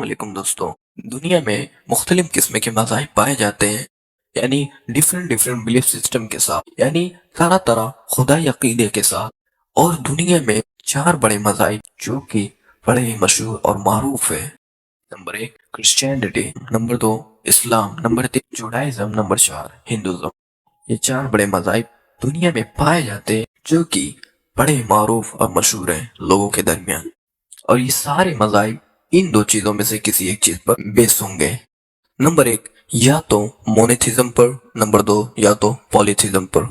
علیکم دوستوں. دنیا میں مختلف قسم کے مذاہب پائے جاتے ہیں، یعنی ڈیفرنٹ بلیف سسٹم کے ساتھ، یعنی طرح طرح خدائی عقیدے کے ساتھ. اور دنیا میں 4 بڑے مذاہب جو کہ بڑے ہی مشہور اور معروف ہیں. نمبر 1 کرسچینٹی، نمبر 2 اسلام، نمبر 3 جوڈائزم، نمبر 4 ہندوازم. یہ 4 بڑے مذاہب دنیا میں پائے جاتے ہیں جو کہ بڑے معروف اور مشہور ہیں لوگوں کے درمیان. اور یہ سارے مذاہب ان 2 چیزوں میں سے کسی ایک چیز پر بیس ہوں گے. نمبر 1 یا تو مونوتھیزم پر، نمبر 2 یا تو پولیتھیزم پر.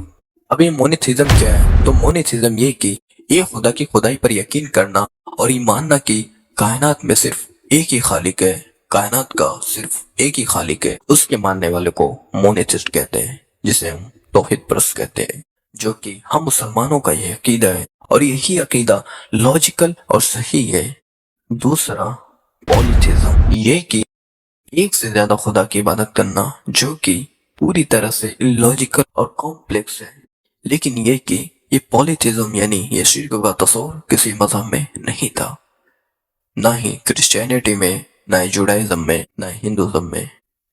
اب یہ مونوتھیزم کیا ہے؟ تو مونوتھیزم یہ کہ ایک خدا کی خدائی پر یقین کرنا اور یہ ماننا کہ کائنات میں صرف ایک ہی خالق ہے، کائنات کا صرف ایک ہی خالق ہے. اس کے ماننے والے کو مونوتھیسٹ کہتے ہیں، جسے ہم توحید پرست کہتے ہیں، جو کہ ہم مسلمانوں کا یہ عقیدہ ہے اور یہی عقیدہ لاجیکل اور صحیح ہے. دوسرا پولیتھیزم، یہ کہ ایک سے زیادہ خدا کی عبادت کرنا جو کہ پوری طرح سے لاجیکل اور کمپلیکس ہے. لیکن یہ کہ یہ پولیتھیزم یعنی یہ شرک کا تصور کسی مذہب میں نہیں تھا، نہ ہی کرسچینٹی میں، نہ ہی جوڈائزم میں، نہ ہی ہندوازم میں.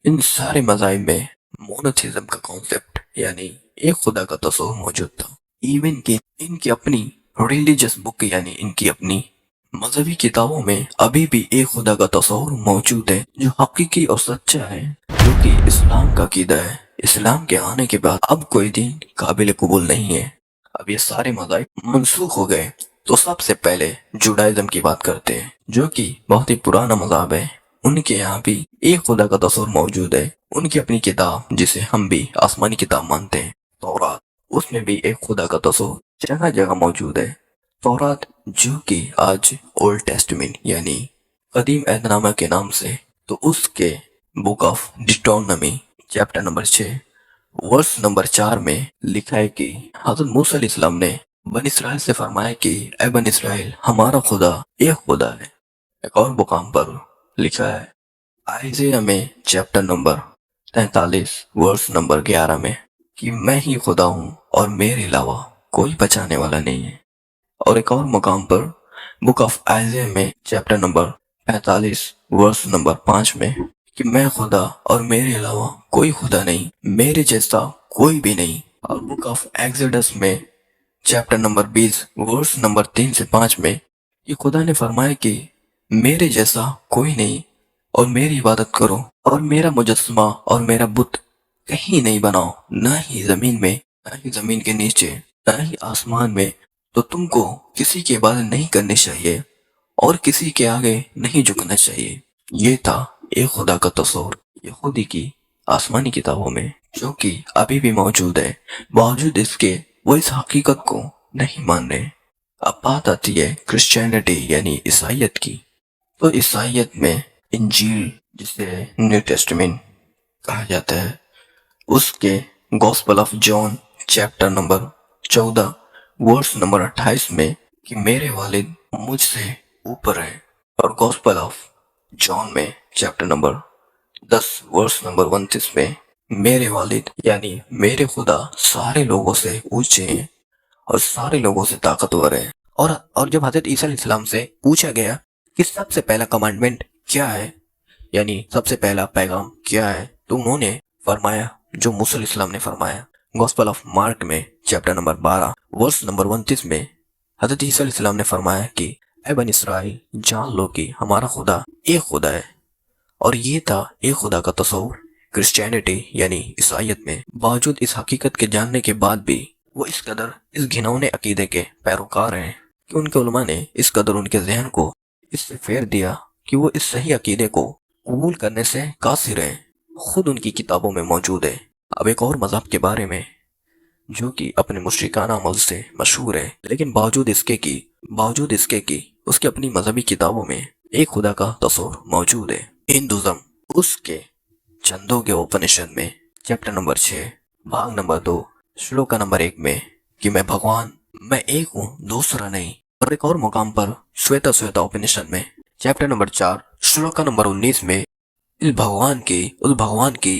ان سارے مذاہب میں مونوتھیزم کا کانسیپٹ یعنی ایک خدا کا تصور موجود تھا. ایون کہ ان کی اپنی ریلیجس بک یعنی ان کی اپنی مذہبی کتابوں میں ابھی بھی ایک خدا کا تصور موجود ہے جو حقیقی اور سچا ہے، جو کہ اسلام کا عقیدہ ہے. اسلام کے آنے کے بعد اب کوئی دین قابل قبول نہیں ہے. اب یہ سارے مذاہب منسوخ ہو گئے. تو سب سے پہلے جوڈائزم کی بات کرتے ہیں، جو کہ بہت ہی پرانا مذہب ہے. ان کے یہاں بھی ایک خدا کا تصور موجود ہے. ان کی اپنی کتاب جسے ہم بھی آسمانی کتاب مانتے ہیں، تورات، اس میں بھی ایک خدا کا تصور جگہ جگہ موجود ہے. تورات جو کہ آج اولڈ ٹیسٹمنٹ یعنی قدیم عہد نامہ کے نام سے، تو اس کے book of Deuteronomy chapter number 6 verse number 4 میں لکھا ہے کہ حضرت موسیٰ علیہ السلام نے بن اسرائیل سے فرمایا کہ اے بن اسرائیل، ہمارا خدا ایک خدا ہے. ایک اور مقام پر لکھا ہے آئزیہ میں چیپٹر نمبر 43 ورس نمبر 11 میں کہ میں ہی خدا ہوں اور میرے علاوہ کوئی بچانے والا نہیں ہے. اور ایک اور مقام پر بک آف آئزیہ میں چیپٹر نمبر 45 ورس نمبر 5 میں کہ میں خدا اور میرے علاوہ کوئی خدا نہیں، میرے جیسا کوئی بھی نہیں. اور بک آف ایگزیڈس میں چیپٹر نمبر 20 ورس نمبر 3 سے 5 میں کہ خدا نے فرمایا کہ میرے جیسا کوئی نہیں اور میری عبادت کرو اور میرا مجسمہ اور میرا بت کہیں نہیں بناؤ، نہ ہی زمین میں، نہ ہی زمین کے نیچے، نہ ہی آسمان میں. تو تم کو کسی کی عبادت نہیں کرنی چاہیے اور کسی کے آگے نہیں جھکنا چاہیے. یہ تھا ایک خدا کا تصور یہودی کی آسمانی کتابوں میں، جو کہ ابھی بھی موجود ہے. باوجود اس کے وہ اس حقیقت کو نہیں مان رہے. اب بات آتی ہے کرسچینٹی یعنی عیسائیت کی. تو عیسائیت میں انجیل جسے نیو ٹیسٹمنٹ کہا جاتا ہے، اس کے gospel of John chapter number 14 verse number 28 میں کہ میرے والد مجھ سے اوپر ہے. اور گوسپل آف جان میں چیپٹر نمبر 10 ورس نمبر 29 میں میرے والد یعنی میرے خدا سارے لوگوں سے اونچے ہیں اور سارے لوگوں سے طاقتور ہے. اور جب حضرت عیسیٰ علیہ السلام سے پوچھا گیا کہ سب سے پہلا کمانڈمنٹ کیا ہے، یعنی سب سے پہلا پیغام کیا ہے، تو انہوں نے فرمایا جو موسیٰ علیہ السلام نے فرمایا. گوسپل آف مارک میں چیپٹر نمبر 12 ورس نمبر 29 میں حضرت عیسیٰ علیہ السلام نے فرمایا کہ اے بن اسرائیل، جان لو کہ ہمارا خدا ایک خدا ہے. اور یہ تھا ایک خدا کا تصور کرسچینٹی یعنی عیسائیت میں. باوجود اس حقیقت کے جاننے کے بعد بھی وہ اس قدر اس گھنونے عقیدے کے پیروکار ہیں کہ ان کے علماء نے اس قدر ان کے ذہن کو اس سے پھیر دیا کہ وہ اس صحیح عقیدے کو قبول کرنے سے قاصر ہیں. خود ان کی کتابوں میں موجود ہے. اب ایک اور مذہب کے بارے میں جو کہ اپنے مشرکانہ عمل سے مشہور ہے، لیکن باوجود اس کے کہ اس کے اپنی مذہبی کتابوں میں ایک خدا کا تصور موجود ہے. ہندوازم، اس کے چھندوگیہ اپنشد میں چیپٹر نمبر 6 بھاگ نمبر 2 شلوکا نمبر 1 میں کہ میں بھگوان، میں ایک ہوں، دوسرا نہیں. اور ایک اور مقام پر شویتا اپنشد میں چیپٹر نمبر 4 شلوکا نمبر 19 میں اس بھگوان کی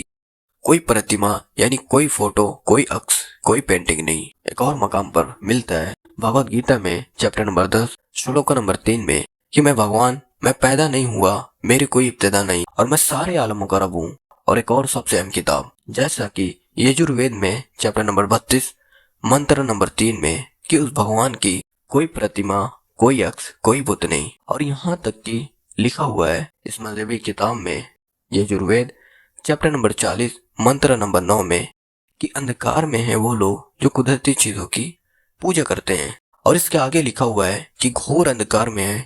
کوئی پرتیما یعنی کوئی فوٹو، کوئی عکس، کوئی پینٹنگ نہیں. ایک اور مقام پر ملتا ہے بھگوت گیتا میں چیپٹر نمبر 10 شلوکا نمبر 3 میں کہ میں بھگوان میں پیدا نہیں ہوا، میری کوئی ابتدا نہیں، اور میں سارے عالموں کا رب ہوں۔ اور ایک اور سب سے اہم کتاب جیسا کہ یجوروید میں چیپٹر نمبر 32 منتر نمبر 3 میں کہ اس بھگوان کی کوئی پرتیما، کوئی عکس، کوئی بت نہیں۔ اور یہاں تک کہ لکھا ہوا ہے اس مذہبی کتاب میں یجوروید چیپٹر نمبر 40 منتر نمبر 9 میں کہ اندھکار میں ہیں وہ لوگ جو قدرتی چیزوں کی پوجا کرتے ہیں، اور اس کے آگے لکھا ہوا ہے کہ گھور اندھکار میں ہیں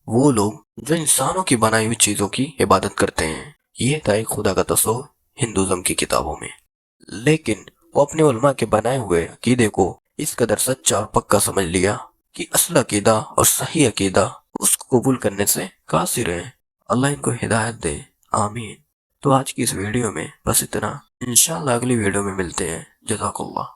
وہ لوگ جو انسانوں کی بنائی ہوئی چیزوں کی عبادت کرتے ہیں۔ یہ تھا ایک خدا کا تصور ہندوازم کی کتابوں میں، لیکن وہ اپنے علماء کے بنائے ہوئے عقیدے کو اس قدر سچا اور پکا سمجھ لیا کہ اصل عقیدہ اور صحیح عقیدہ اس کو قبول کرنے سے قاصر ہے۔ اللہ ان کو ہدایت دے، آمین۔ تو آج کی اس ویڈیو میں بس اتنا، انشاءاللہ اگلی ویڈیو میں ملتے ہیں۔ جزاک اللہ۔